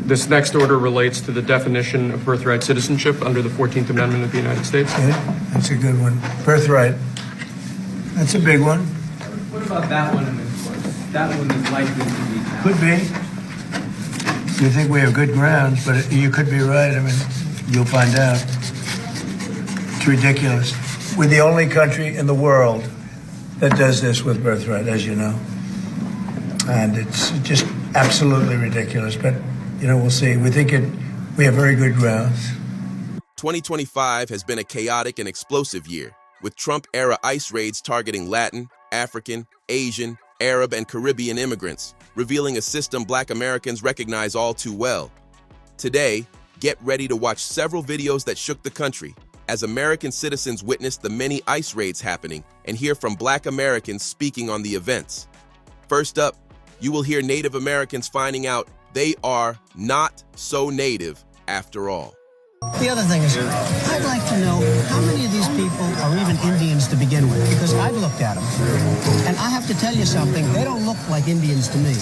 This next order relates to the definition of birthright citizenship under the 14th Amendment of the United States. Yeah, that's a good one. Birthright. That's a big one. What about that one in the course? That one is likely to be passed. Could be. You think we have good grounds, but you could be right. I mean, you'll find out. It's ridiculous. We're the only country in the world that does this with birthright, as you know. And it's just absolutely ridiculous. But, you know, we'll see. We have very good grounds. 2025 has been a chaotic and explosive year, with Trump-era ICE raids targeting Latin, African, Asian, Arab, and Caribbean immigrants, revealing a system Black Americans recognize all too well. Today, get ready to watch several videos that shook the country as American citizens witness the many ICE raids happening and hear from Black Americans speaking on the events. First up, you will hear Native Americans finding out they are not so native after all. The other thing is, I'd like to know how many of these people are even Indians to begin with, because I've looked at them. And I have to tell you something, they don't look like Indians to me.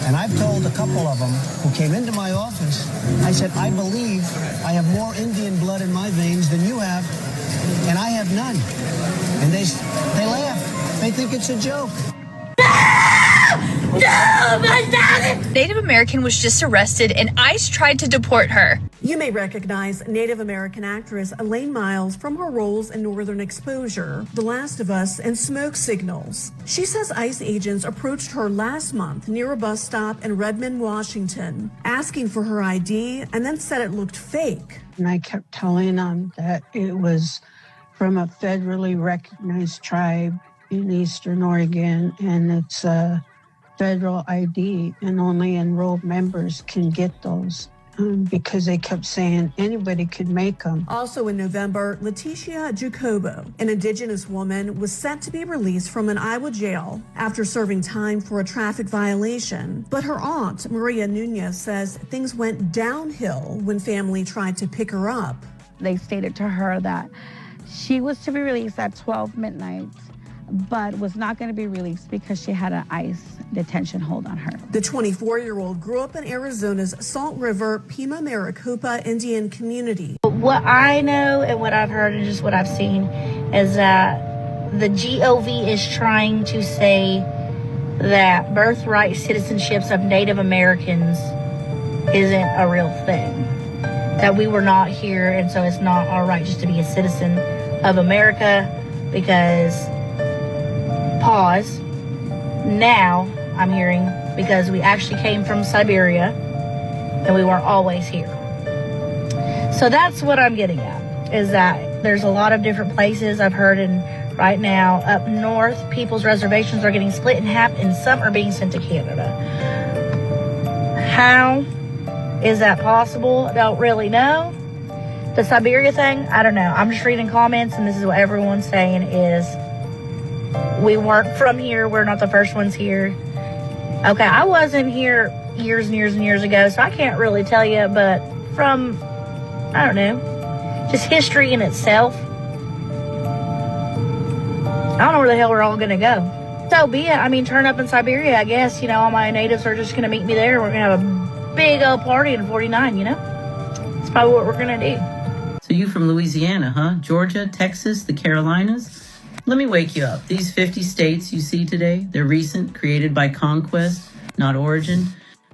And I've told a couple of them who came into my office, I said, I believe I have more Indian blood in my veins than you have, and I have none. And they laugh. They think it's a joke. No, my daughter! Native American was just arrested and ICE tried to deport her. You may recognize Native American actress Elaine Miles from her roles in Northern Exposure, The Last of Us, and Smoke Signals. She says ICE agents approached her last month near a bus stop in Redmond, Washington, asking for her ID and then said it looked fake. And I kept telling them that it was from a federally recognized tribe in Eastern Oregon, and it's a federal ID, and only enrolled members can get those because they kept saying anybody could make them. Also in November, Leticia Jacobo, an Indigenous woman, was set to be released from an Iowa jail after serving time for a traffic violation. But her aunt, Maria Nunez, says things went downhill when family tried to pick her up. They stated to her that she was to be released at 12 midnight, but was not going to be released because she had an ICE detention hold on her. The 24-year-old grew up in Arizona's Salt River, Pima Maricopa Indian community. What I know and what I've heard and just what I've seen is that the GOV is trying to say that birthright citizenships of Native Americans isn't a real thing. That we were not here, and so it's not our right just to be a citizen of America because... Pause. Now I'm hearing because we actually came from Siberia and we weren't always here. So that's what I'm getting at, is that there's a lot of different places I've heard right now up north, people's reservations are getting split in half and some are being sent to Canada. How is that possible? I don't really know. The Siberia thing, I don't know. I'm just reading comments and this is what everyone's saying is we weren't from here. We're not the first ones here. Okay, I wasn't here years and years and years ago, so I can't really tell you, but from, I don't know, just history in itself, I don't know where the hell we're all going to go. So be it. I mean, turn up in Siberia, I guess. You know, all my natives are just going to meet me there. We're going to have a big old party in 49, you know? That's probably what we're going to do. So you from Louisiana, huh? Georgia, Texas, the Carolinas? Let me wake you up. These 50 states you see today, they're recent, created by conquest, not origin.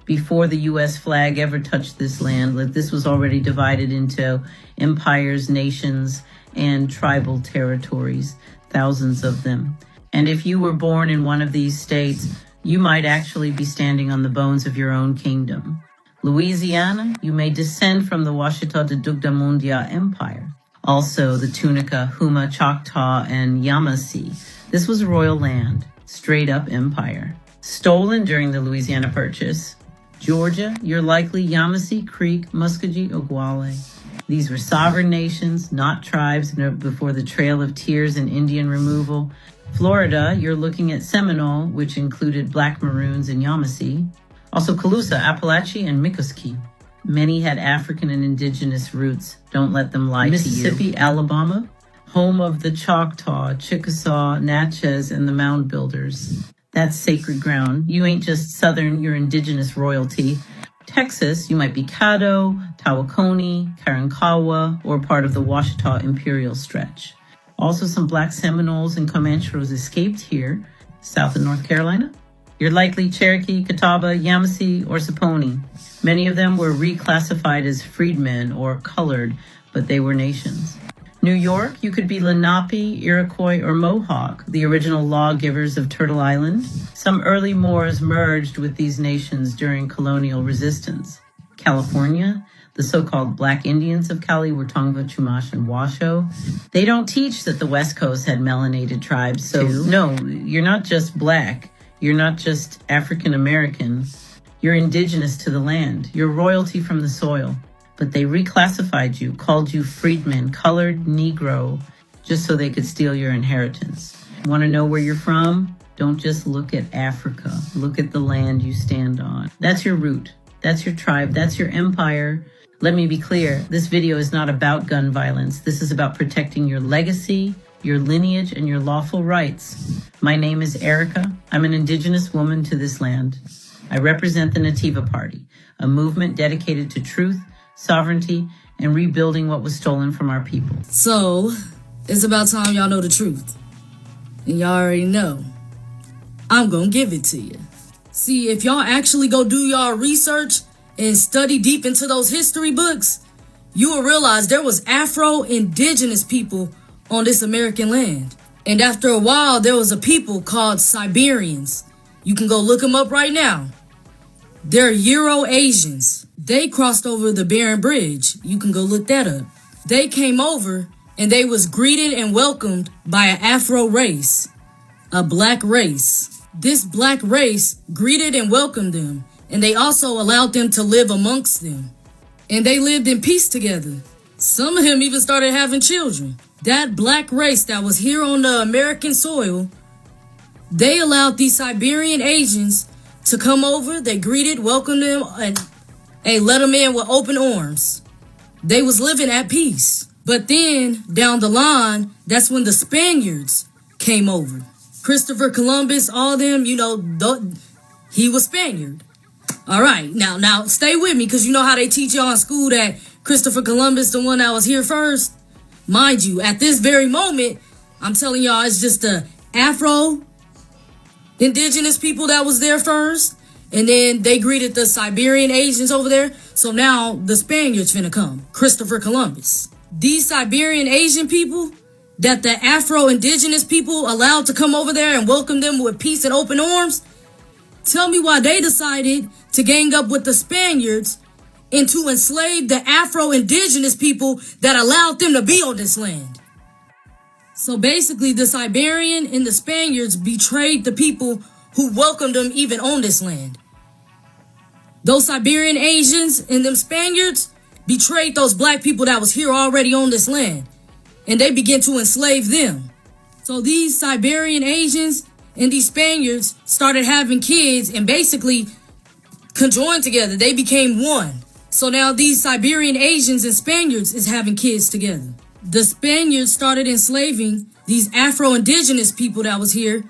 Before the U.S. flag ever touched this land, this was already divided into empires, nations, and tribal territories, thousands of them. And if you were born in one of these states, you might actually be standing on the bones of your own kingdom. Louisiana, you may descend from the Washita de Dugdamundia Empire. Also, the Tunica, Huma, Choctaw, and Yamasee. This was royal land, straight-up empire. Stolen during the Louisiana Purchase. Georgia, you're likely Yamasee, Creek, Muskogee, Oglala. These were sovereign nations, not tribes before the Trail of Tears and Indian removal. Florida, you're looking at Seminole, which included Black Maroons and Yamasee. Also Calusa, Appalachia, and Miccosukee. Many had African and indigenous roots. Don't let them lie to you. Mississippi, Alabama, home of the Choctaw, Chickasaw, Natchez, and the Mound Builders. That's sacred ground. You ain't just Southern, you're indigenous royalty. Texas, you might be Caddo, Tawakoni, Karankawa, or part of the Washita Imperial Stretch. Also, some Black Seminoles and Comancheros escaped here, south of North Carolina. You're likely Cherokee, Catawba, Yamasee, or Saponi. Many of them were reclassified as freedmen or colored, but they were nations. New York, you could be Lenape, Iroquois, or Mohawk, the original lawgivers of Turtle Island. Some early Moors merged with these nations during colonial resistance. California, the so-called Black Indians of Cali were Tongva, Chumash, and Washoe. They don't teach that the West Coast had melanated tribes, so no, you're not just Black. You're not just African American. You're indigenous to the land. You're royalty from the soil. But they reclassified you, called you freedmen, colored Negro, just so they could steal your inheritance. Want to know where you're from? Don't just look at Africa. Look at the land you stand on. That's your root. That's your tribe. That's your empire. Let me be clear. This video is not about gun violence. This is about protecting your legacy, your lineage, and your lawful rights. My name is Erica. I'm an indigenous woman to this land. I represent the Nativa Party, a movement dedicated to truth, sovereignty, and rebuilding what was stolen from our people. So, it's about time y'all know the truth. And y'all already know. I'm gonna give it to you. See, if y'all actually go do y'all research and study deep into those history books, you will realize there was Afro-Indigenous people on this American land. And after a while, there was a people called Siberians. You can go look them up right now. They're Euro-Asians. They crossed over the Bering Bridge. You can go look that up. They came over and they was greeted and welcomed by an Afro race, a Black race. This Black race greeted and welcomed them, and they also allowed them to live amongst them. And they lived in peace together. Some of them even started having children. That Black race that was here on the American soil, they allowed these Siberian Asians to come over. They greeted, welcomed them, and let them in with open arms. They was living at peace. But then, down the line, that's when the Spaniards came over. Christopher Columbus, all them, he was Spaniard. All right, now stay with me, because you know how they teach y'all in school that Christopher Columbus, the one that was here first? Mind you, at this very moment, I'm telling y'all, it's just the Afro-Indigenous people that was there first. And then they greeted the Siberian Asians over there. So now the Spaniards finna come. Christopher Columbus. These Siberian Asian people that the Afro-Indigenous people allowed to come over there and welcome them with peace and open arms. Tell me why they decided to gang up with the Spaniards and to enslave the Afro-Indigenous people that allowed them to be on this land. So basically the Siberian and the Spaniards betrayed the people who welcomed them even on this land. Those Siberian Asians and them Spaniards betrayed those Black people that was here already on this land. And they began to enslave them. So these Siberian Asians and these Spaniards started having kids and basically conjoined together. They became one. So now these Siberian Asians and Spaniards is having kids together. The Spaniards started enslaving these Afro-Indigenous people that was here,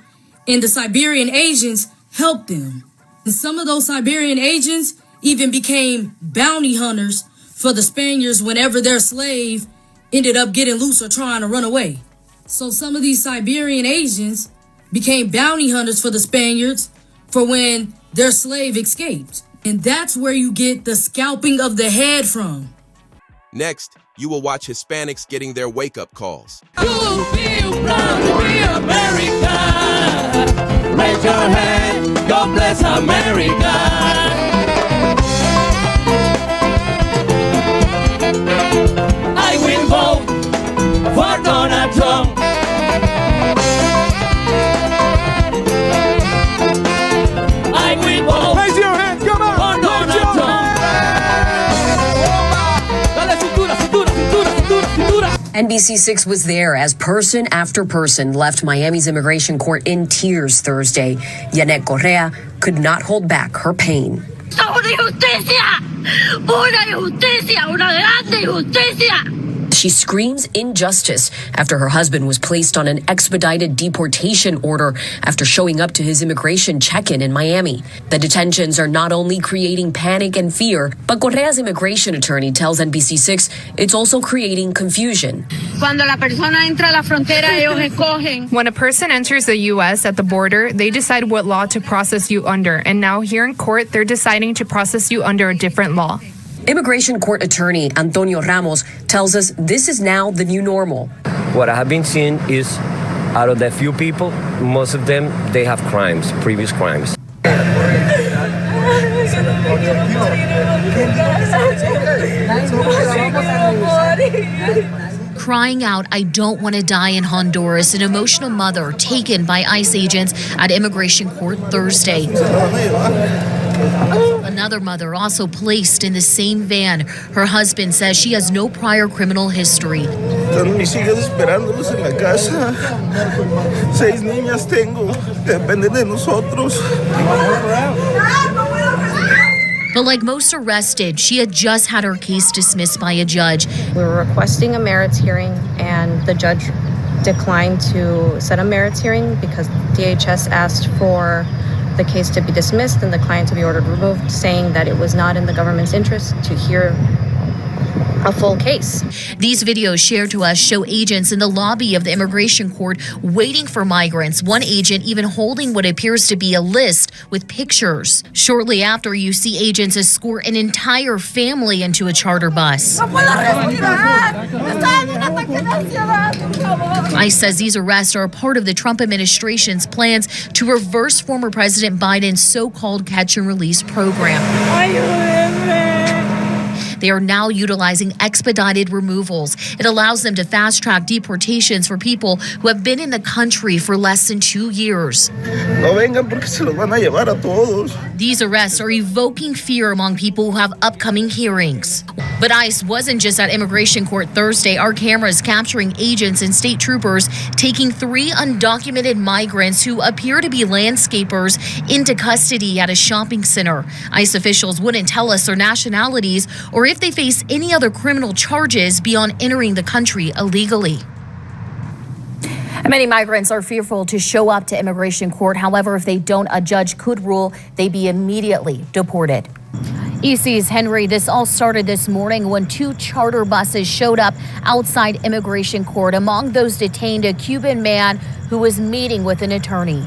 and the Siberian Asians helped them. And some of those Siberian Asians even became bounty hunters for the Spaniards whenever their slave ended up getting loose or trying to run away. So some of these Siberian Asians became bounty hunters for the Spaniards for when their slave escaped. And that's where you get the scalping of the head from. Next, you will watch Hispanics getting their wake-up calls. You feel proud to be American. Raise your hand. God bless America. I will vote for Donald Trump. I will vote. Raise your hand. Come on. For Donald Trump. NBC6 was there as person after person left Miami's immigration court in tears Thursday. Yanet Correa could not hold back her pain. Una injusticia, una grande injusticia. She screams injustice after her husband was placed on an expedited deportation order after showing up to his immigration check-in in Miami. The detentions are not only creating panic and fear, but Correa's immigration attorney tells NBC6 it's also creating confusion. When a person enters the U.S. at the border, they decide what law to process you under. And now here in court, they're deciding to process you under a different law. Immigration court attorney Antonio Ramos tells us this is now the new normal. What I have been seeing is out of the few people, most of them, they have crimes, previous crimes. Crying out, "I don't want to die in Honduras," an emotional mother taken by ICE agents at immigration court Thursday. Another mother also placed in the same van. Her husband says she has no prior criminal history. Mis hijas esperándolos en la casa. 6 niñas tengo. Depende de nosotros. But like most arrested, she had just had her case dismissed by a judge. We were requesting a merits hearing, and the judge declined to set a merits hearing because DHS asked for the case to be dismissed and the client to be ordered removed, saying that it was not in the government's interest to hear a full case. These videos shared to us show agents in the lobby of the immigration court waiting for migrants, one agent even holding what appears to be a list with pictures. Shortly after, you see agents escort an entire family into a charter bus. ICE says these arrests are a part of the Trump administration's plans to reverse former President Biden's so-called catch and release program. They are now utilizing expedited removals. It allows them to fast-track deportations for people who have been in the country for less than 2 years. These arrests are evoking fear among people who have upcoming hearings. But ICE wasn't just at immigration court Thursday. Our cameras capturing agents and state troopers taking 3 undocumented migrants who appear to be landscapers into custody at a shopping center. ICE officials wouldn't tell us their nationalities or if they face any other criminal charges beyond entering the country illegally. Many migrants are fearful to show up to immigration court. However, if they don't, a judge could rule they be immediately deported. EC's Henry, this all started this morning when 2 charter buses showed up outside immigration court. Among those detained, a Cuban man who was meeting with an attorney.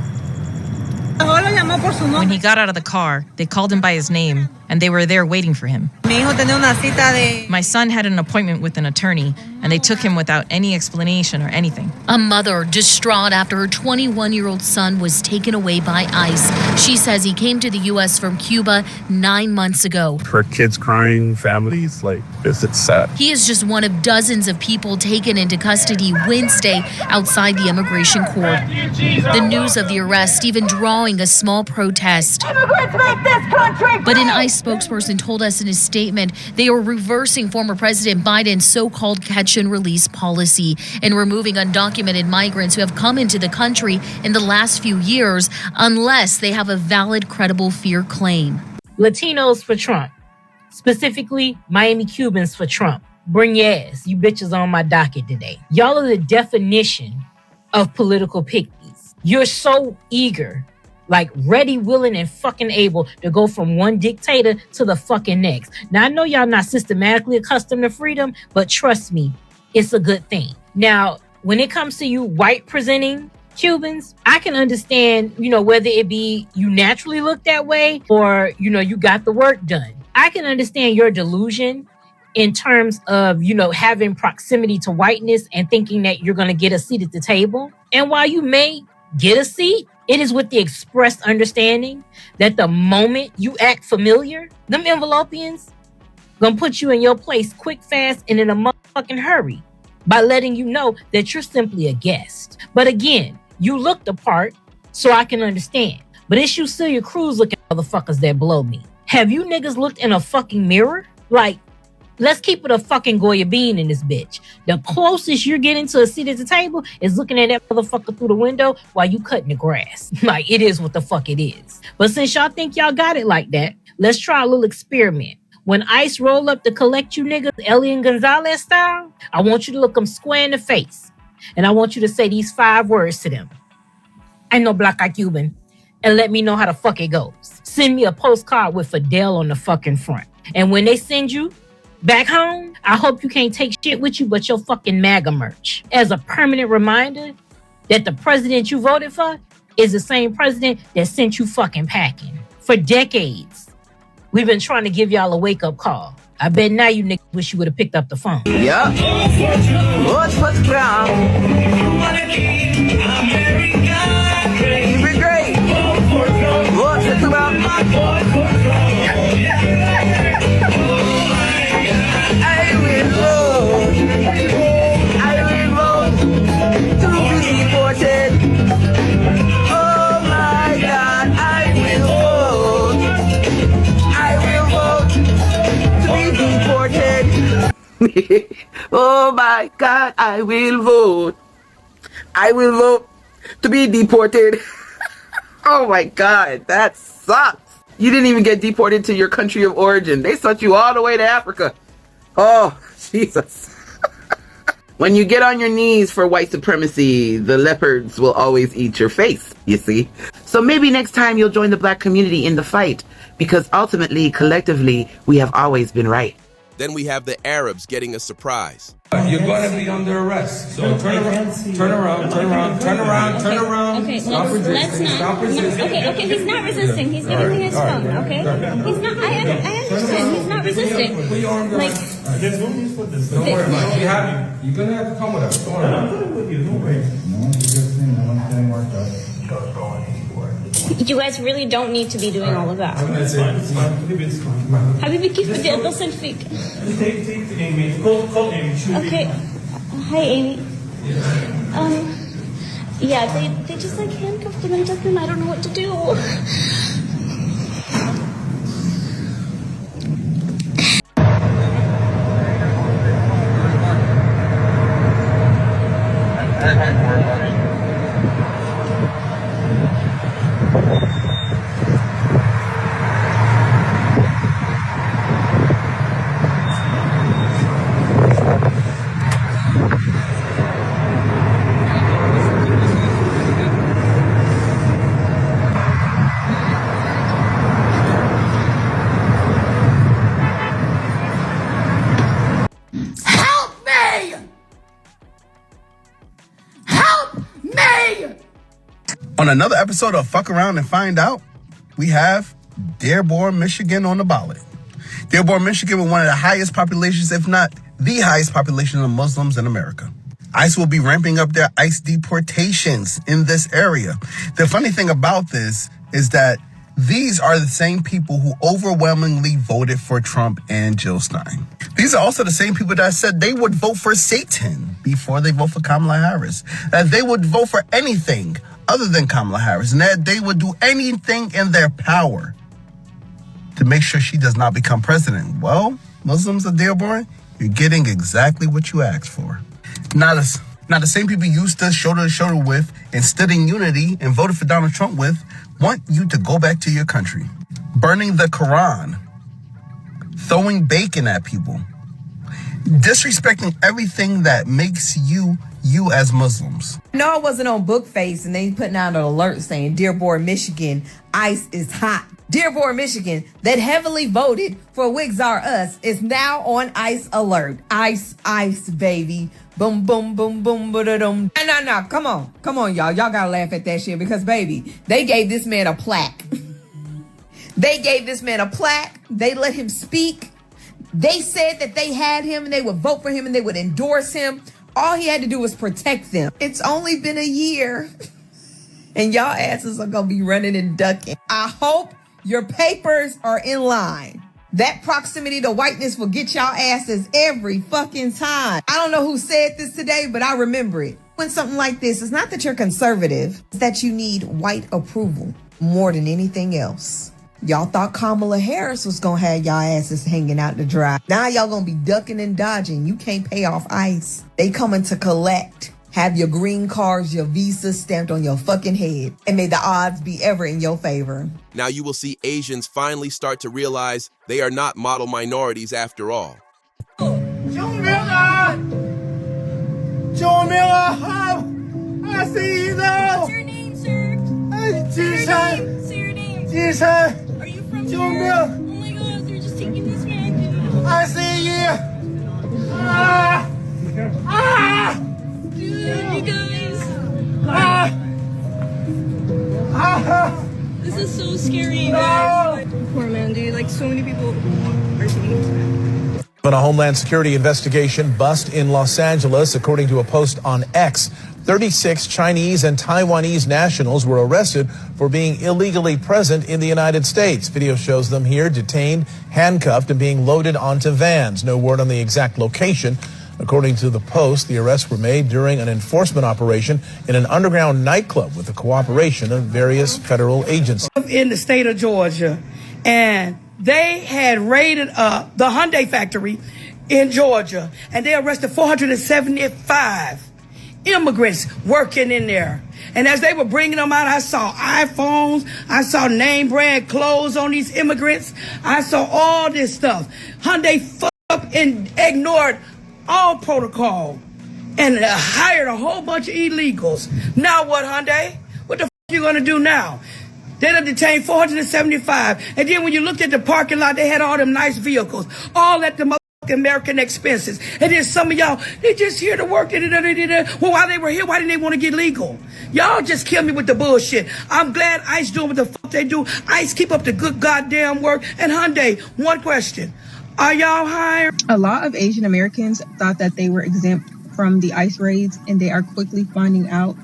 When he got out of the car, they called him by his name, and they were there waiting for him. My son had an appointment with an attorney, and they took him without any explanation or anything. A mother distraught after her 21-year-old son was taken away by ICE. She says he came to the U.S. from Cuba 9 months ago. Her kids crying, families, like this, it's sad. He is just one of dozens of people taken into custody Wednesday outside the immigration court. The news of the arrest even drawing a small protest. Immigrants make this country great! But an ICE spokesperson told us in his statement they are reversing former President Biden's so-called catch and release policy and removing undocumented migrants who have come into the country in the last few years unless they have a valid, credible fear claim. Latinos for Trump. Specifically, Miami Cubans for Trump. Bring your ass. You bitches on my docket today. Y'all are the definition of political pygmies. You're so eager, like ready, willing, and fucking able to go from one dictator to the fucking next. Now, I know y'all not systematically accustomed to freedom, but trust me, it's a good thing. Now, when it comes to you white presenting Cubans, I can understand, whether it be you naturally look that way or, you got the work done. I can understand your delusion in terms of, having proximity to whiteness and thinking that you're going to get a seat at the table. And while you may get a seat, it is with the expressed understanding that the moment you act familiar, them envelopians gonna put you in your place quick, fast, and in a motherfucking hurry by letting you know that you're simply a guest. But again, you look the part, so I can understand. But it's you Celia Cruz looking motherfuckers that blow me. Have you niggas looked in a fucking mirror? Like, let's keep it a fucking Goya bean in this bitch. The closest you're getting to a seat at the table is looking at that motherfucker through the window while you cutting the grass. Like, it is what the fuck it is. But since y'all think y'all got it like that, let's try a little experiment. When ICE roll up to collect you niggas, Elian Gonzalez style, I want you to look them square in the face. And I want you to say these 5 words to them. I know black eye Cuban. And let me know how the fuck it goes. Send me a postcard with Fidel on the fucking front. And when they send you back home, I hope you can't take shit with you but your fucking MAGA merch. As a permanent reminder that the president you voted for is the same president that sent you fucking packing. For decades, we've been trying to give y'all a wake-up call. I bet now you niggas wish you would have picked up the phone. Yeah. What's ground? Keep it great. What's it about? I will vote to be deported. Oh my God, I will vote to be deported. Oh my God, I will vote. I will vote to be deported. Oh my God, that sucks. You didn't even get deported to your country of origin. They sent you all the way to Africa. Oh, Jesus. When you get on your knees for white supremacy, the leopards will always eat your face, you see. So maybe next time you'll join the black community in the fight, because ultimately, collectively, we have always been right. Then we have the Arabs getting a surprise. You're going to be under arrest. So turn around. Okay, let's not. Okay, he's not resisting. He's giving me his phone, okay? He's not, I understand, he's not resisting. Like, there's no need for this. Don't worry about it. You're going to have to come with us. Don't worry. I'm coming with you. Don't worry. You guys really don't need to be doing all of that. It's fine. Habibi, كيف بدي أتصل فيك? Take Amy. Call Amy. Okay. Hi, Amy. Yeah, they just like handcuffed him and took him. I don't know what to do. On another episode of Fuck Around and Find Out, we have Dearborn, Michigan on the ballot. Dearborn, Michigan with one of the highest populations, if not the highest population of Muslims in America. ICE will be ramping up their ICE deportations in this area. The funny thing about this is that these are the same people who overwhelmingly voted for Trump and Jill Stein. These are also the same people that said they would vote for Satan before they vote for Kamala Harris. That they would vote for anything other than Kamala Harris, and that they would do anything in their power to make sure she does not become president. Well, Muslims of Dearborn, you're getting exactly what you asked for. Now the same people you stood shoulder to shoulder with and stood in unity and voted for Donald Trump with want you to go back to your country. Burning the Quran, throwing bacon at people, disrespecting everything that makes you as Muslims. No, I wasn't on Bookface and they putting out an alert saying Dearborn, Michigan, ICE is hot. Dearborn, Michigan, that heavily voted for Wigs Are Us is now on ICE alert. ICE, baby. Boom, boom, boom, boom, ba-da-dum. No, come on, y'all. Y'all gotta laugh at that shit because, baby, they gave this man a plaque. They let him speak. They said that they had him and they would vote for him and they would endorse him. All he had to do was protect them. It's only been a year and y'all asses are gonna be running and ducking. I hope your papers are in line. That proximity to whiteness will get y'all asses every fucking time. I don't know who said this today, but I remember it. When something like this, it's not that you're conservative, it's that you need white approval more than anything else. Y'all thought Kamala Harris was gonna have y'all asses hanging out to dry. Now y'all gonna be ducking and dodging. You can't pay off ICE. They coming to collect. have your green cards, your visa stamped on your fucking head, and may the odds be ever in your favor. Now you will see Asians finally start to realize they are not model minorities after all. I see you though. What's your name, sir? Jason. Say your name. Jason. Are you from here? Oh my God, they're just taking this man. I see you. Dude, you guys. This is so scary, you guys. Poor man, dude. Like, so many people are taking this man. On a Homeland Security investigation bust in Los Angeles, according to a post on X, 36 Chinese and Taiwanese nationals were arrested for being illegally present in the United States. Video shows them here detained, handcuffed, and being loaded onto vans. No word on the exact location. According to the Post, the arrests were made during an enforcement operation in an underground nightclub with the cooperation of various federal agencies. In the state of Georgia, and they had raided the Hyundai factory in Georgia, and they arrested 475 immigrants working in there. And as they were bringing them out, I saw iPhones, I saw name brand clothes on these immigrants, I saw all this stuff. Hyundai fucked up and ignored all protocol and hired a whole bunch of illegals. Now what, Hyundai? What the fuck you gonna do now? They done detained 475. And then when you looked at the parking lot, they had all them nice vehicles, all at the motherfucking American expenses. And then some of y'all, they just here to work. Well, while they were here, why didn't they want to get legal? Y'all just kill me with the bullshit. I'm glad ICE doing what the fuck they do. ICE keep up the good goddamn work. And Hyundai, one question. Are y'all hired? A lot of Asian Americans thought that they were exempt from the ICE raids, and they are quickly finding out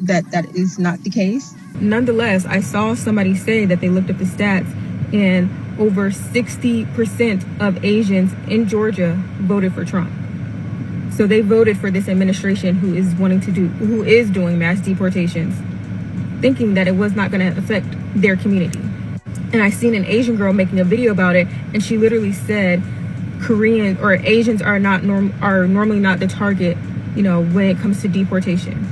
that that is not the case. Nonetheless, I saw somebody say that they looked up the stats, and over 60% of Asians in Georgia voted for Trump. So they voted for this administration who is doing mass deportations, thinking that it was not going to affect their community. And I seen an Asian girl making a video about it, and she literally said Korean or Asians are normally not the target, when it comes to deportation.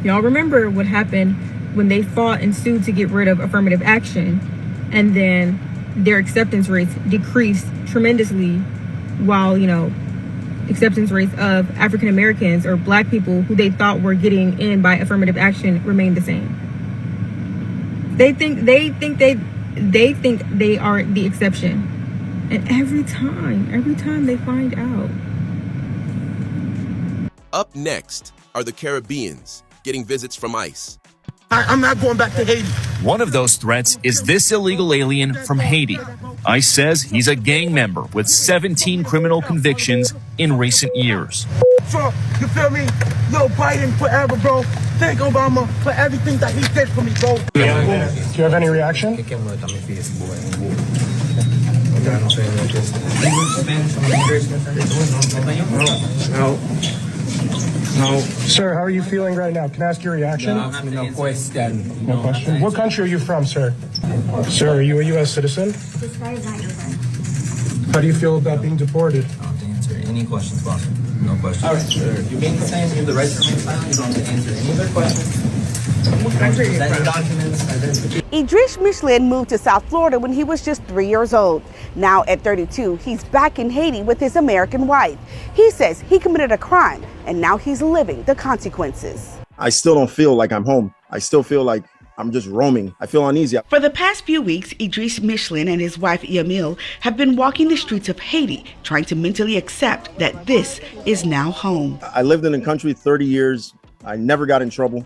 Y'all remember what happened when they fought and sued to get rid of affirmative action, and then their acceptance rates decreased tremendously, while acceptance rates of African Americans or black people who they thought were getting in by affirmative action remained the same. They think they are the exception, and every time they find out. Up next are the Caribbeans getting visits from ICE. I'm not going back to Haiti. One of those threats is this illegal alien from Haiti. ICE says he's a gang member with 17 criminal convictions in recent years. Trump, you feel me? Yo, Biden forever, bro. Thank Obama for everything that he did for me, bro. Do you have any reaction? No. Sir, how are you feeling right now? Can I ask your reaction? No question. No question. What country are you from, sir? Sir, are you a U.S. citizen? How do you feel about being deported? I don't answer any questions, boss. No questions. All right, sir. You're being the same. You have the right to remain silent. You don't have to answer any other questions. What country are you from? Documents. Idris Michelin moved to South Florida when he was just 3 years old. Now at 32, he's back in Haiti with his American wife. He says he committed a crime, and now he's living the consequences. I still don't feel like I'm home. I still feel like I'm just roaming. I feel uneasy. For the past few weeks, Idris Michelin and his wife Yamil have been walking the streets of Haiti, trying to mentally accept that this is now home. I lived in the country 30 years. I never got in trouble,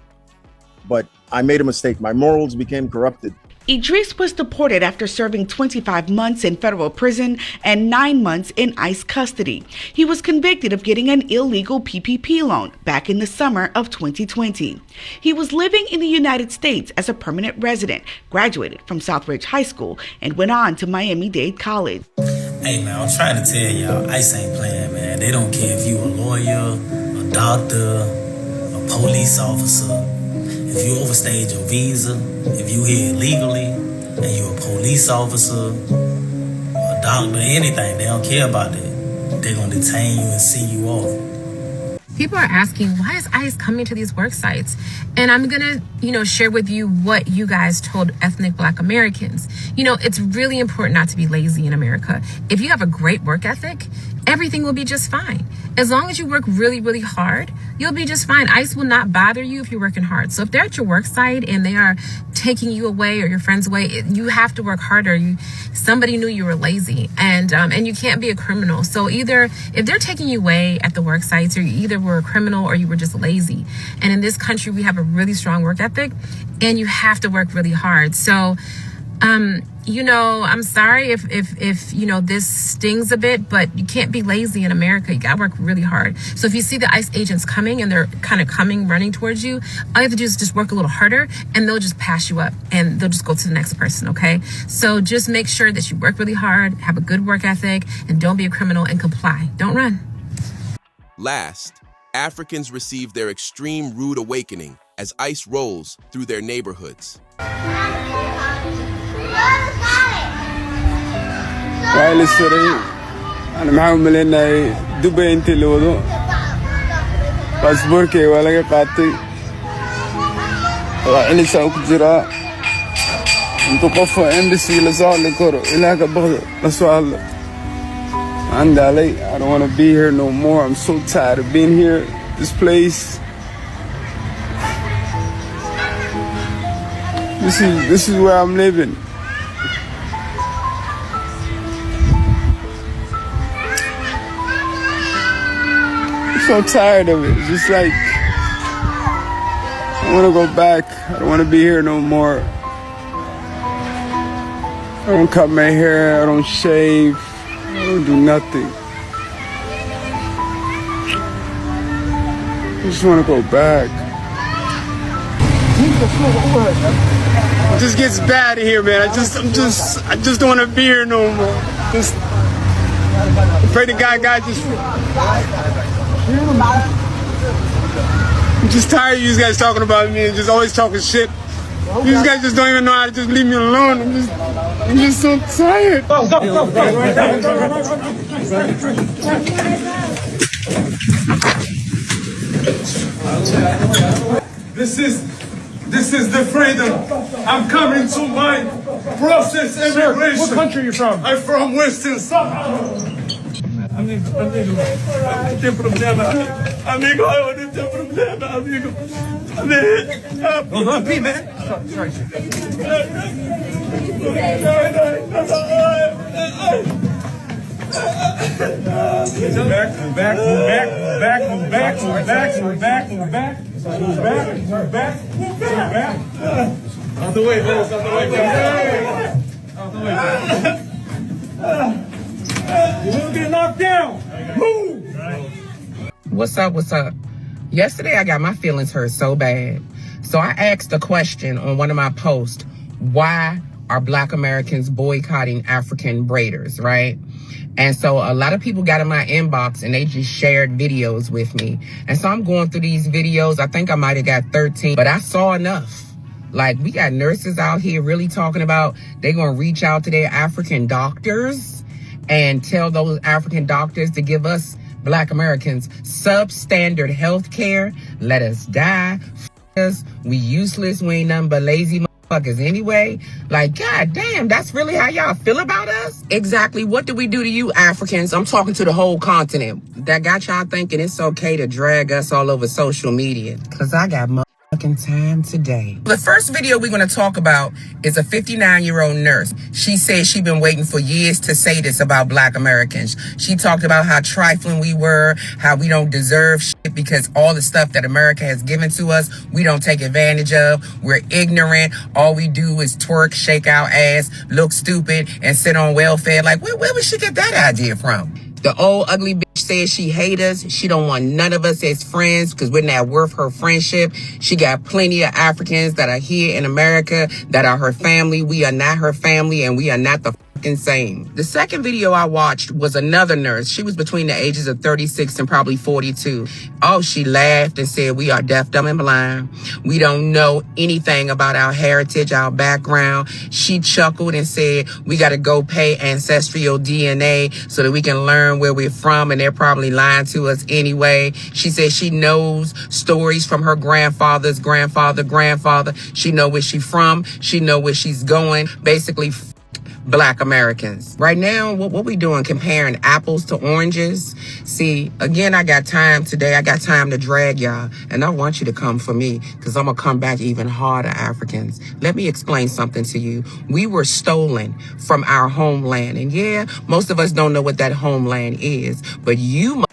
but I made a mistake. My morals became corrupted. Idris was deported after serving 25 months in federal prison and 9 months in ICE custody. He was convicted of getting an illegal PPP loan back in the summer of 2020. He was living in the United States as a permanent resident, graduated from Southridge High School, and went on to Miami-Dade College. Hey man, I'm trying to tell y'all, ICE ain't playing, man. They don't care if you a lawyer, a doctor, a police officer. If you overstayed your visa, if you here illegally, and you're a police officer, a doctor, anything, they don't care about that. They're gonna detain you and send you off. People are asking, why is ICE coming to these work sites? And I'm gonna, share with you what you guys told ethnic Black Americans. It's really important not to be lazy in America. If you have a great work ethic, everything will be just fine. As long as you work really, really hard, you'll be just fine. ICE will not bother you if you're working hard. So if they're at your work site and they are taking you away or your friends away, you have to work harder. Somebody knew you were lazy, and you can't be a criminal. So either if they're taking you away at the work sites, or you either were a criminal or you were just lazy. And in this country, we have a really strong work ethic, and you have to work really hard. So I'm sorry if this stings a bit, but you can't be lazy in America. You gotta work really hard. So if you see the ICE agents coming and they're kind of running towards you, all you have to do is just work a little harder, and they'll just pass you up and they'll just go to the next person, okay? So just make sure that you work really hard, have a good work ethic, and don't be a criminal, and comply. Don't run. Last, Africans receive their extreme rude awakening as ICE rolls through their neighborhoods. وعلى السريع أنا معهم ملينا دبي أنت اللي وضو باسبوركي ولا قاطي وعلي ساوك جرا أنتو قفوا إمبسي لزال لكورو إلا كبغض لسؤال عندي علي I don't want to be here no more. I'm so tired of being here. This place. This is where I'm living. I'm so tired of it. It's just like I want to go back. I don't want to be here no more. I don't cut my hair. I don't shave. I don't do nothing. I just want to go back. It just gets bad here, man. I just don't want to be here no more. Pray to God just. I'm just tired of you guys talking about me and just always talking shit. You guys just don't even know how to just leave me alone. I'm just so tired. Go. This is the freedom. I'm coming to my process immigration. What country are you from? I'm from Western Sahara. Amigo, não tem problema. Amigo, eu não tenho problema, amigo. Don't be, man. Sorry. Move back. Out the way, boys. Out the way. You're gonna get knocked down. Move. What's up? Yesterday, I got my feelings hurt so bad. So I asked a question on one of my posts. Why are Black Americans boycotting African braiders, right? And so a lot of people got in my inbox and they just shared videos with me. And so I'm going through these videos. I think I might have got 13, but I saw enough. Like, we got nurses out here really talking about they're going to reach out to their African doctors and tell those African doctors to give us Black Americans substandard health care. Let us die. Us. We useless. We ain't nothing but lazy motherfuckers anyway. Like, god damn, that's really how y'all feel about us? Exactly. What did we do to you Africans? I'm talking to the whole continent. That got y'all thinking it's okay to drag us all over social media. Cause I got time today. The first video we're going to talk about is a 59-year-old nurse. She said she's been waiting for years to say this about Black Americans. She talked about how trifling we were, how we don't deserve shit because all the stuff that America has given to us, we don't take advantage of. We're ignorant. All we do is twerk, shake our ass, look stupid, and sit on welfare. Like, where would she get that idea from? The old ugly bitch says she hate us. She don't want none of us as friends because we're not worth her friendship. She got plenty of Africans that are here in America that are her family. We are not her family, and we are not the insane. The second video I watched was another nurse. She was between the ages of 36 and probably 42. Oh, she laughed and said, we are deaf, dumb, and blind. We don't know anything about our heritage, our background. She chuckled and said, we got to go pay ancestral DNA so that we can learn where we're from, and they're probably lying to us anyway. She said she knows stories from her grandfather's grandfather. She know where she's from. She know where she's going. Basically, Black Americans. Right now, what we doing? Comparing apples to oranges? See, again, I got time today. I got time to drag y'all. And I want you to come for me, because I'm going to come back even harder, Africans. Let me explain something to you. We were stolen from our homeland. And yeah, most of us don't know what that homeland is. But you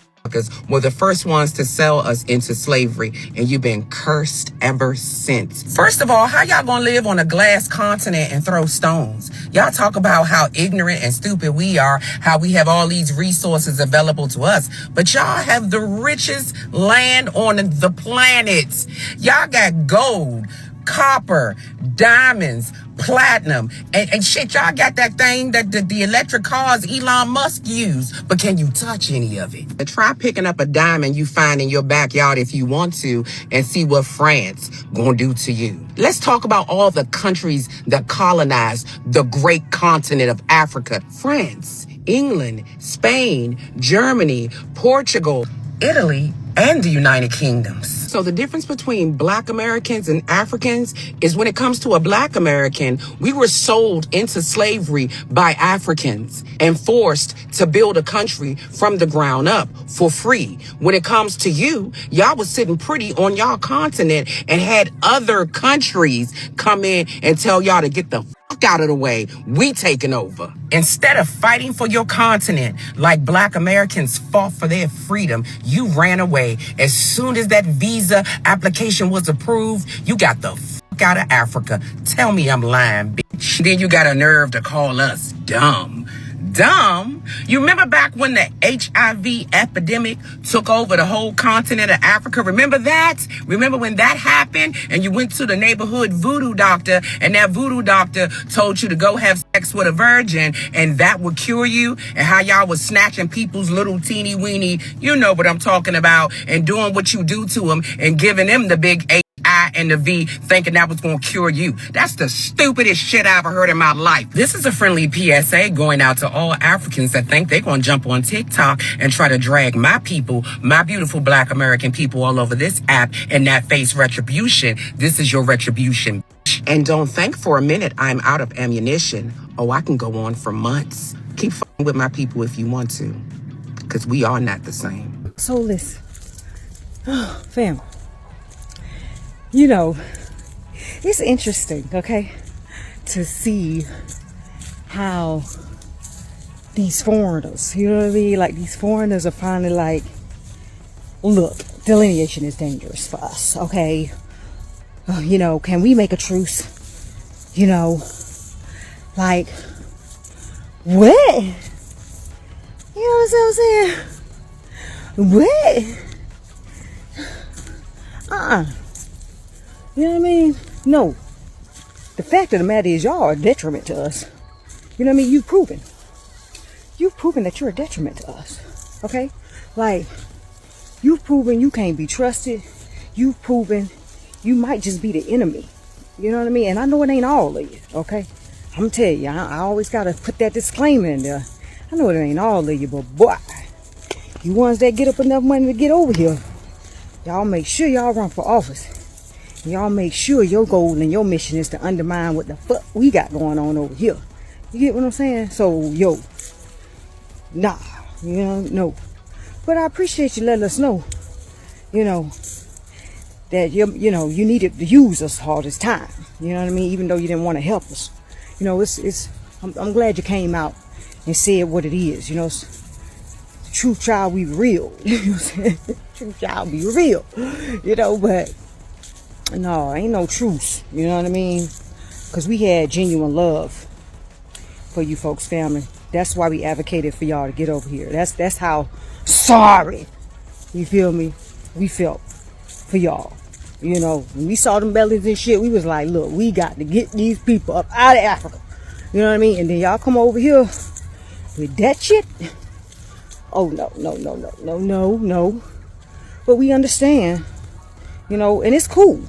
were the first ones to sell us into slavery, and you've been cursed ever since. First of all, how y'all gonna live on a glass continent and throw stones? Y'all talk about how ignorant and stupid we are, how we have all these resources available to us, but y'all have the richest land on the planet. Y'all got gold, copper, diamonds, platinum, and shit. Y'all got that thing that the electric cars Elon Musk used, but can you touch any of it? Try picking up a diamond you find in your backyard if you want to, and see what France gonna do to you. Let's talk about all the countries that colonized the great continent of Africa. France, England, Spain, Germany, Portugal, Italy, and the United Kingdoms. So the difference between Black Americans and Africans is when it comes to a Black American, we were sold into slavery by Africans and forced to build a country from the ground up for free. When it comes to you, y'all was sitting pretty on y'all continent and had other countries come in and tell y'all to get the fuck out of the way. We taking over. Instead of fighting for your continent like Black Americans fought for their freedom, you ran away. As soon as that visa application was approved, you got the fuck out of Africa. Tell me I'm lying, bitch. Then you got a nerve to call us dumb. Dumb? You remember back when the HIV epidemic took over the whole continent of Africa? Remember that? Remember when that happened and you went to the neighborhood voodoo doctor, and that voodoo doctor told you to go have sex with a virgin and that would cure you? And how y'all was snatching people's little teeny weeny, you know what I'm talking about, and doing what you do to them and giving them the big I and the V, thinking that was going to cure you. That's the stupidest shit I ever heard in my life. This is a friendly PSA going out to all Africans that think they're going to jump on TikTok and try to drag my people, my beautiful Black American people, all over this app and not face retribution. This is your retribution. And don't think for a minute I'm out of ammunition. Oh, I can go on for months. Keep f***ing with my people if you want to, because we are not the same. So listen, family. You know, it's interesting, okay, to see how these foreigners, you know what I mean? Like, these foreigners are finally like, look, delineation is dangerous for us, okay? You know, can we make a truce? You know, like, what? You know what I'm saying? What? You know what I mean? No. The fact of the matter is, y'all are a detriment to us. You know what I mean? You've proven that you're a detriment to us. Okay? Like, you've proven you can't be trusted. You've proven you might just be the enemy. You know what I mean? And I know it ain't all of you. Okay? I'm gonna tell you, I always gotta put that disclaimer in there. I know it ain't all of you, but boy, you ones that get up enough money to get over here, y'all make sure y'all run for office. Y'all make sure your goal and your mission is to undermine what the fuck we got going on over here. You get what I'm saying? So, yo, nah, you know, no. But I appreciate you letting us know, you know, that you you needed to use us all this time. You know what I mean? Even though you didn't want to help us. You know, I'm glad you came out and said what it is. You know, the truth shall be real. You know what I'm saying? The truth shall be real. You know, but no, ain't no truce. You know what I mean? Because we had genuine love for you folks, family. That's why we advocated for y'all to get over here. That's how sorry, you feel me, we felt for y'all. You know, when we saw them bellies and shit, we was like, look, we got to get these people up out of Africa. You know what I mean? And then y'all come over here with that shit. Oh, no. But we understand, and it's cool.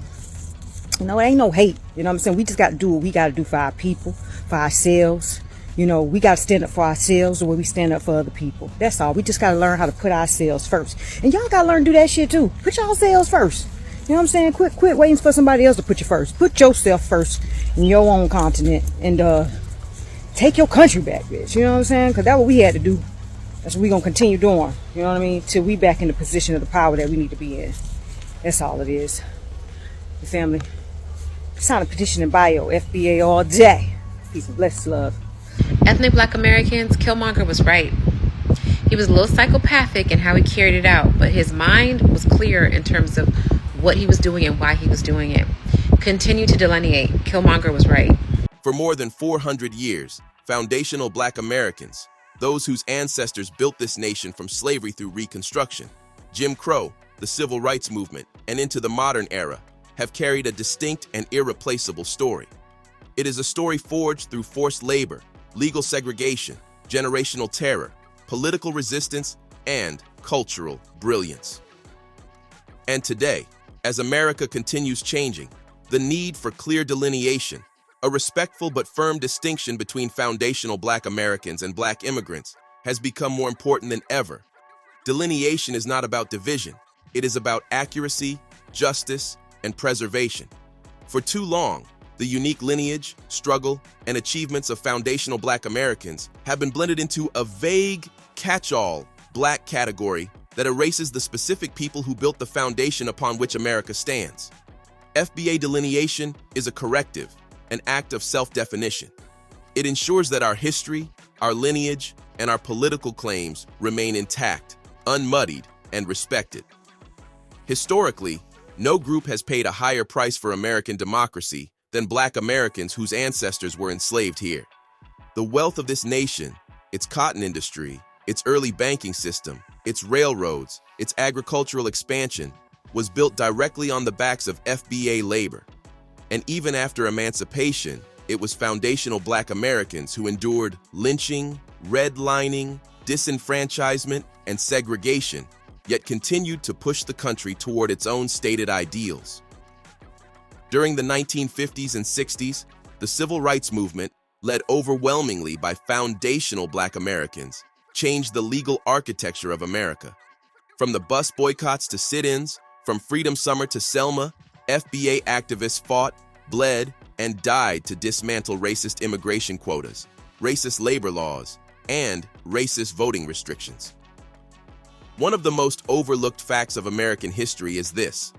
It ain't no hate. You know what I'm saying? We just got to do what we got to do for our people, for ourselves. We got to stand up for ourselves the way we stand up for other people. That's all. We just got to learn how to put ourselves first. And y'all got to learn to do that shit too. Put yourselves first. You know what I'm saying? Quit waiting for somebody else to put you first. Put yourself first in your own continent and take your country back, bitch. You know what I'm saying? Because that's what we had to do. That's what we going to continue doing. You know what I mean? Till we back in the position of the power that we need to be in. That's all it is. The family. Sign a petition in bio. FBA all day. Peace and blessings, love. Ethnic Black Americans, Killmonger was right. He was a little psychopathic in how he carried it out, but his mind was clear in terms of what he was doing and why he was doing it. Continue to delineate. Killmonger was right. For more than 400 years, foundational Black Americans, those whose ancestors built this nation from slavery through Reconstruction, Jim Crow, the Civil Rights Movement, and into the modern era, have carried a distinct and irreplaceable story. It is a story forged through forced labor, legal segregation, generational terror, political resistance, and cultural brilliance. And today, as America continues changing, the need for clear delineation, a respectful but firm distinction between foundational Black Americans and Black immigrants, has become more important than ever. Delineation is not about division. It is about accuracy, justice, and preservation. For too long, the unique lineage, struggle, and achievements of foundational Black Americans have been blended into a vague, catch-all Black category that erases the specific people who built the foundation upon which America stands. FBA delineation is a corrective, an act of self-definition. It ensures that our history, our lineage, and our political claims remain intact, unmuddied, and respected. Historically, no group has paid a higher price for American democracy than Black Americans whose ancestors were enslaved here. The wealth of this nation, its cotton industry, its early banking system, its railroads, its agricultural expansion, was built directly on the backs of FBA labor. And even after emancipation, it was foundational Black Americans who endured lynching, redlining, disenfranchisement, and segregation, yet continued to push the country toward its own stated ideals. During the 1950s and 60s, the Civil Rights Movement, led overwhelmingly by foundational Black Americans, changed the legal architecture of America. From the bus boycotts to sit-ins, from Freedom Summer to Selma, FBA activists fought, bled, and died to dismantle racist immigration quotas, racist labor laws, and racist voting restrictions. One of the most overlooked facts of American history is this: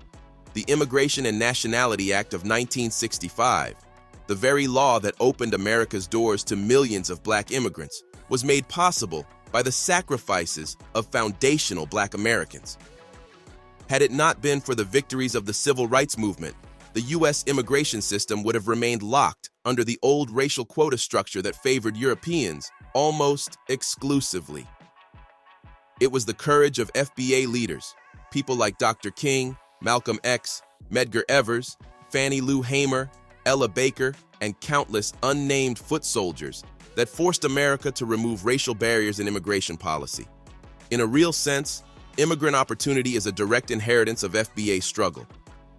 the Immigration and Nationality Act of 1965, the very law that opened America's doors to millions of Black immigrants, was made possible by the sacrifices of foundational Black Americans. Had it not been for the victories of the Civil Rights Movement, the U.S. immigration system would have remained locked under the old racial quota structure that favored Europeans almost exclusively. It was the courage of FBA leaders, people like Dr. King, Malcolm X, Medgar Evers, Fannie Lou Hamer, Ella Baker, and countless unnamed foot soldiers that forced America to remove racial barriers in immigration policy. In a real sense, immigrant opportunity is a direct inheritance of FBA struggle.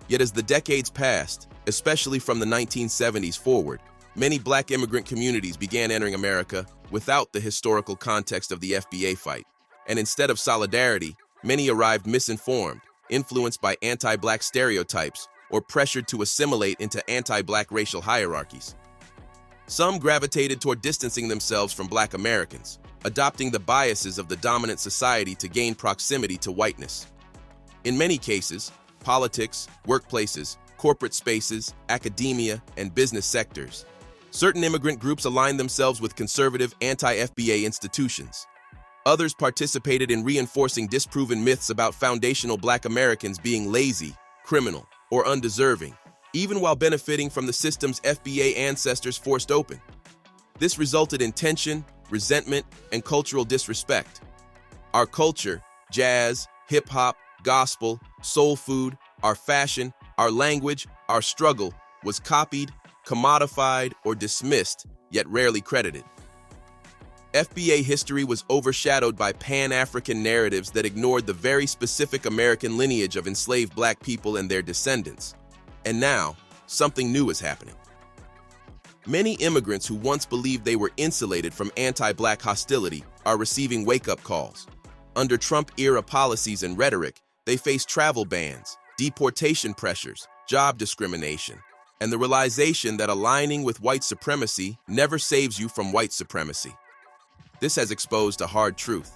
Yet as the decades passed, especially from the 1970s forward, many Black immigrant communities began entering America without the historical context of the FBA fight. And instead of solidarity, many arrived misinformed, influenced by anti-Black stereotypes, or pressured to assimilate into anti-Black racial hierarchies. Some gravitated toward distancing themselves from Black Americans, adopting the biases of the dominant society to gain proximity to whiteness. In many cases, politics, workplaces, corporate spaces, academia, and business sectors, certain immigrant groups aligned themselves with conservative anti-FBA institutions. Others participated in reinforcing disproven myths about foundational Black Americans being lazy, criminal, or undeserving, even while benefiting from the system's FBA ancestors forced open. This resulted in tension, resentment, and cultural disrespect. Our culture, jazz, hip-hop, gospel, soul food, our fashion, our language, our struggle, was copied, commodified, or dismissed, yet rarely credited. FBA history was overshadowed by Pan-African narratives that ignored the very specific American lineage of enslaved Black people and their descendants. And now, something new is happening. Many immigrants who once believed they were insulated from anti-Black hostility are receiving wake-up calls. Under Trump-era policies and rhetoric, they face travel bans, deportation pressures, job discrimination, and the realization that aligning with white supremacy never saves you from white supremacy. This has exposed a hard truth.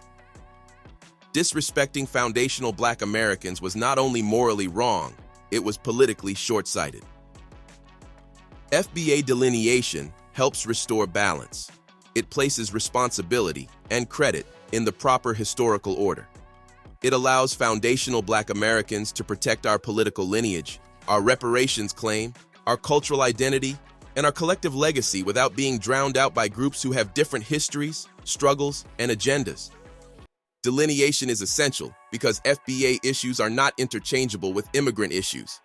Disrespecting foundational Black Americans was not only morally wrong, it was politically short-sighted. FBA delineation helps restore balance. It places responsibility and credit in the proper historical order. It allows foundational Black Americans to protect our political lineage, our reparations claim, our cultural identity, and our collective legacy without being drowned out by groups who have different histories, struggles, and agendas. Delineation is essential because FBA issues are not interchangeable with immigrant issues.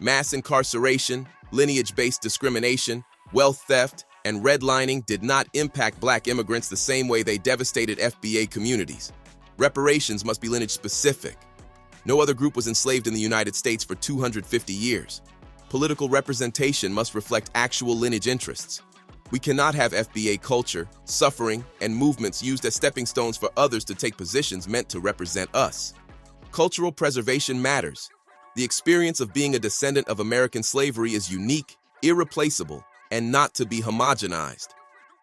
Mass incarceration, lineage-based discrimination, wealth theft, and redlining did not impact Black immigrants the same way they devastated FBA communities. Reparations must be lineage-specific. No other group was enslaved in the United States for 250 years. Political representation must reflect actual lineage interests. We cannot have FBA culture, suffering, and movements used as stepping stones for others to take positions meant to represent us. Cultural preservation matters. The experience of being a descendant of American slavery is unique, irreplaceable, and not to be homogenized.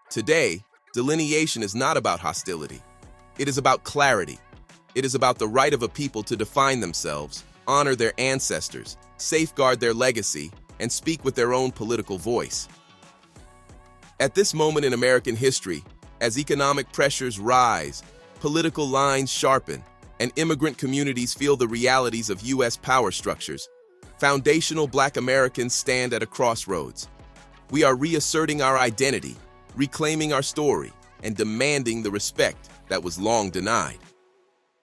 Today, delineation is not about hostility. It is about clarity. It is about the right of a people to define themselves, honor their ancestors, safeguard their legacy, and speak with their own political voice. At this moment in American history, as economic pressures rise, political lines sharpen, and immigrant communities feel the realities of U.S. power structures, foundational Black Americans stand at a crossroads. We are reasserting our identity, reclaiming our story, and demanding the respect that was long denied.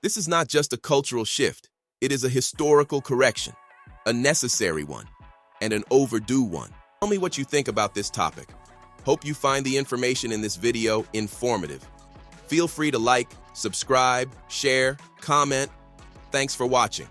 This is not just a cultural shift, it is a historical correction, a necessary one, and an overdue one. Tell me what you think about this topic. Hope you find the information in this video informative. Feel free to like, subscribe, share, comment. Thanks for watching.